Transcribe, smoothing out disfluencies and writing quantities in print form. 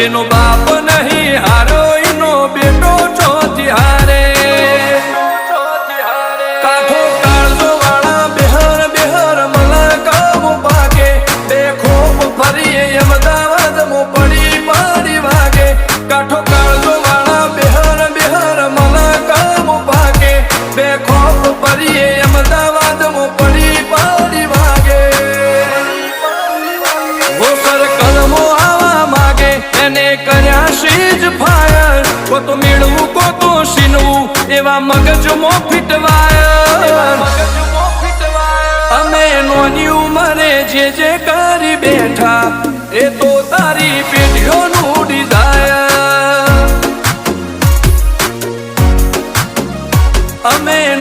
જેનો બાપ નહીં હારો એનો બેટો ચોથી હારે કાઠો કાળજો વાળા બેહર બેહર મલા કામ પાકે બે ખોપ ફરીએ અમદાવાદ મો પડી પડી વાગે કાઠો કાળજો વાળા બેહર બેહર મલા કામ પાકે બે ખોપ ફરીએ અમદાવાદ મો પડી પડી વાગે વો સર્કલમો આવા માગે એને કર્યા શીજ ફાયર કો તો મેળવું કો તો શીનવું એવા મગજમો ફિટવાયર અમે નોની ઉંમરે જે કરી બેઠા એ તો